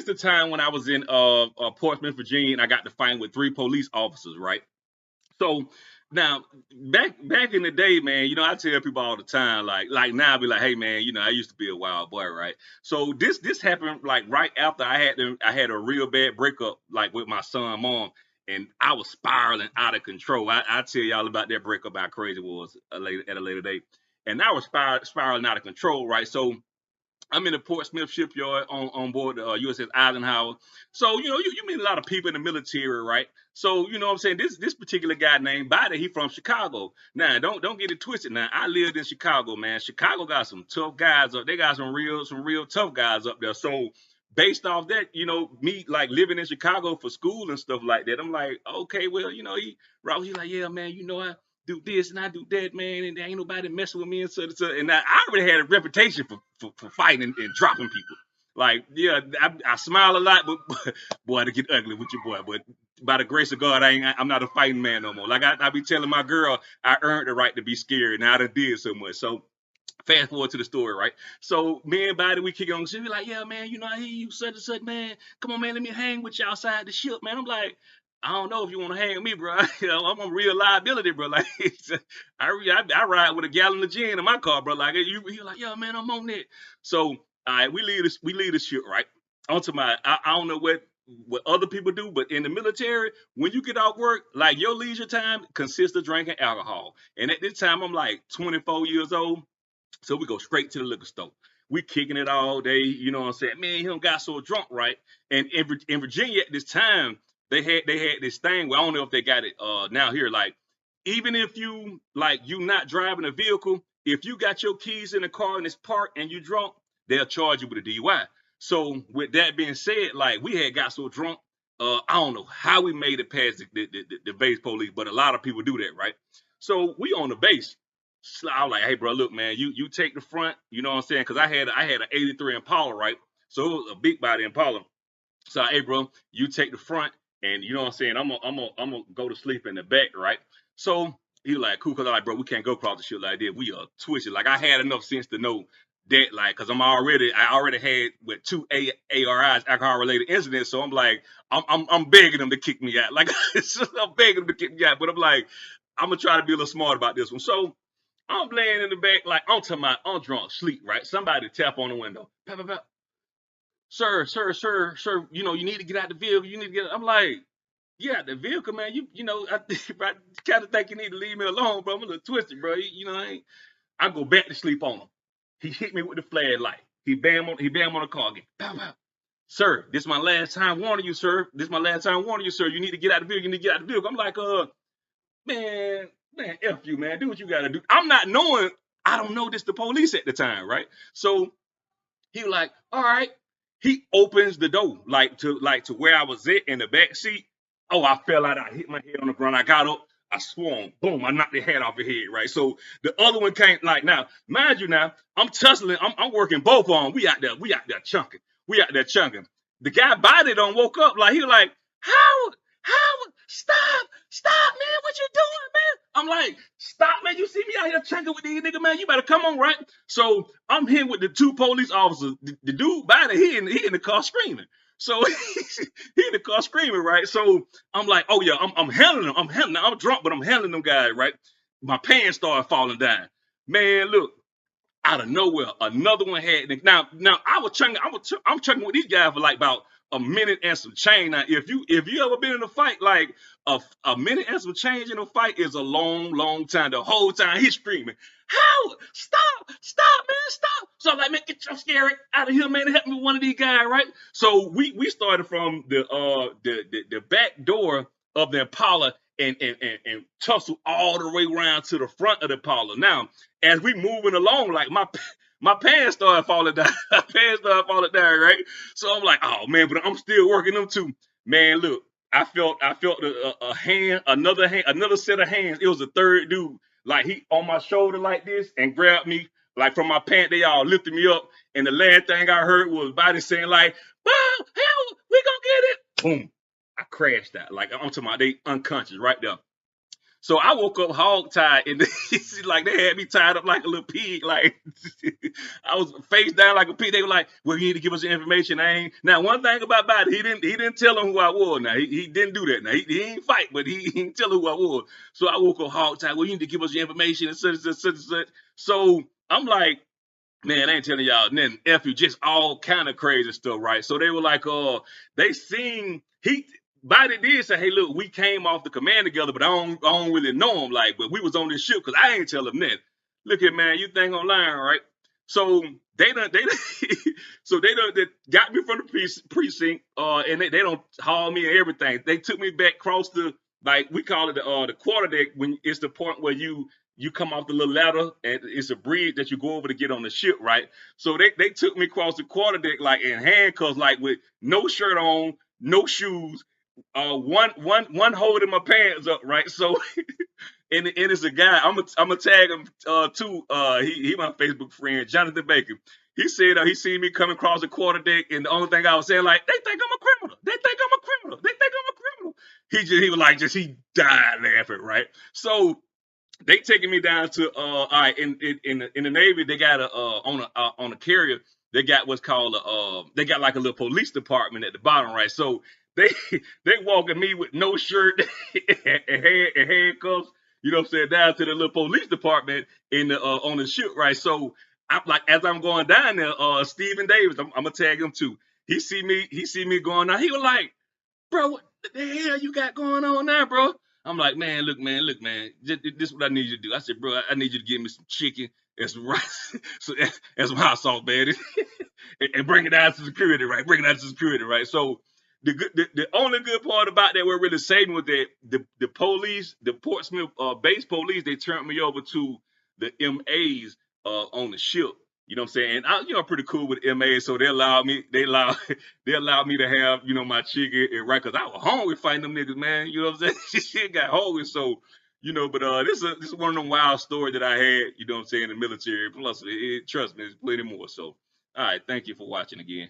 this the time when I was in Portsmouth, Virginia, and I got to fight with 3 police officers, right? So now back in the day, man, I tell people all the time, like now I be like, hey man, I used to be a wild boy, right? So this happened like right after I had a real bad breakup like with my son mom, and I was spiraling out of control. I tell y'all about that breakup, how crazy it was at a later date. And I was spiraling out of control, right? So I'm in the Portsmouth shipyard on board the USS Eisenhower. So, you meet a lot of people in the military, right? So, you know what I'm saying? This particular guy named Biden, he from Chicago. Now, don't get it twisted. Now, I lived in Chicago, man. Chicago got some tough guys up. They got some real tough guys up there. So based off that, me like living in Chicago for school and stuff like that, I'm like, okay, well, he's like, yeah, man, I do this and I do that, man, and there ain't nobody messing with me and so. And I already had a reputation for fighting and dropping people. Like, yeah, I smile a lot, but boy, to get ugly with your boy. But by the grace of God, I'm not a fighting man no more. Like I be telling my girl, I earned the right to be scared, and I done did so much. So fast forward to the story, right? So me and Biden, we kick on. She be like, yeah, man, I hear you such and such, man. Come on, man, let me hang with you outside the ship, man. I'm like, I don't know if you want to hang with me, bro. I'm a real liability, bro. Like, I ride with a gallon of gin in my car, bro. Like, you're like, yeah, man, I'm on that. So, all right, we leave the ship, right? Onto I don't know what other people do, but in the military, when you get off work, like your leisure time consists of drinking alcohol. And at this time, I'm like 24 years old. So we go straight to the liquor store. We kicking it all day, you know what I'm saying? Man, he done got so drunk, right? And in Virginia at this time, they had this thing where I don't know if they got it now here. Like, even if you not driving a vehicle, if you got your keys in the car and it's parked and you drunk, they'll charge you with a DUI. So with that being said, like we had got so drunk, I don't know how we made it past the base police, but a lot of people do that, right? So we on the base. So I was like, hey, bro, look, man, you take the front, you know what I'm saying? Because I had an '83 Impala, right? So it was a big body Impala. So, hey, bro, you take the front, and you know what I'm saying? I'm gonna go to sleep in the back, right? So he like, cool, cause I'm like, bro, we can't go across the shit like that. We are twisted. Like I had enough sense to know that, like, cause I already had with 2 ARIs, alcohol related incidents. So I'm like, I'm begging them to kick me out. Like I'm begging them to kick me out. But I'm like, I'm gonna try to be a little smart about this one. So I'm laying in the back, like I'm drunk, sleep, right? Somebody tap on the window. Pap, pap, pap. Sir, you need to get out the vehicle. You need to get. I'm like, get out the vehicle, man. I kind of think you need to leave me alone, bro. I'm a little twisted, bro. I go back to sleep on him. He hit me with the flashlight. He bam on the car again. Pow, pow. Sir, this is my last time warning you, sir. This is my last time warning you, sir. You need to get out the vehicle. You need to get out the vehicle. I'm like, man, F you, man. Do what you gotta do. I'm not knowing, I don't know this the police at the time, right? So he was like, all right. He opens the door, like to where I was at in the back seat. Oh, I fell out. I hit my head on the ground. I got up. I swung. Boom. I knocked the head off the head, right? So the other one came, like, now, mind you now, I'm tussling. I'm working both on. We out there chunking. The guy body done woke up. Like, he was like, Howard, stop, man. What you doing, man? I'm like, stop, man. You see me out here chunking with these niggas, man. You better come on, right? So I'm here with the 2 police officers. The dude body, he in the car screaming. So he in the car screaming, right? So I'm like, oh yeah, I'm handling them. I'm drunk, but I'm handling them guys, right? My pants started falling down. Man, look, out of nowhere, another one had now I'm chunking with these guys for like about a minute and some change. Now, if you ever been in a fight, like a minute and some change in a fight is a long time. The whole time he's screaming, how? Stop, man, stop. So I'm like, man, get your scary out of here, man. Help me with one of these guys, right? So we started from the back door of the Impala and tussle all the way around to the front of the Impala. Now, as we moving along, like my pants started falling down. Right? So I'm like, oh man, but I'm still working them too. Man, look, I felt a hand, another set of hands. It was a third dude, like he on my shoulder like this and grabbed me like from my pants. They all lifted me up, and the last thing I heard was body saying like, "Well, hell, we gonna get it." Boom, I crashed out like onto my they unconscious right there. So I woke up hog tied, and like they had me tied up like a little pig. Like I was face down like a pig. They were like, "Well, you need to give us your information." I ain't now. One thing about it, he didn't tell them who I was. Now he didn't do that. Now he ain't fight, but he didn't tell them who I was. So I woke up hog tied. Well, you need to give us your information and such and such and such. So I'm like, man, I ain't telling y'all nothing. F you, just all kind of crazy stuff, right? So they were like, they seen he Biden did say, hey, look, we came off the command together, but I don't really know him, like, but we was on this ship because I ain't tell him nothing. Look at man, you think online, right? So they so they got me from the precinct, and they don't haul me and everything. They took me back across the like we call it the quarter deck when it's the point where you come off the little ladder and it's a bridge that you go over to get on the ship, right? So they took me across the quarter deck like in handcuffs, like with no shirt on, no shoes, one holding my pants up, right? So and it's a guy. I'm gonna tag him too. He my Facebook friend, Jonathan Baker. He said he seen me coming across the quarter deck, and the only thing I was saying like, they think I'm a criminal. They think I'm a criminal. They think I'm a criminal. He was like he died laughing, right? So they taking me down to all right in the Navy they got on a carrier they got what's called they got like a little police department at the bottom, right? So they they walking me with no shirt and handcuffs, you know what I'm saying, down to the little police department in the on the ship, right? So I'm like as I'm going down there, Stephen Davis, I'm gonna tag him too. He see me going down. He was like, bro, what the hell you got going on now, bro? I'm like, look, man, this is what I need you to do. I said, bro, I need you to give me some chicken and some rice, so and some hot sauce, man, and bring it down to security, right? Bring it down to security, right? So the only good part about that, what really saved me was that the police, the Portsmouth base police, they turned me over to the MAs on the ship. You know what I'm saying? And I'm pretty cool with MA, so they allowed me to have, my chicken and right, cause I was hungry fighting them niggas, man. You know what I'm saying? Shit got hungry, so but this is one of them wild stories that I had, you know what I'm saying, in the military. Plus, trust me, there's plenty more. So, all right, thank you for watching again.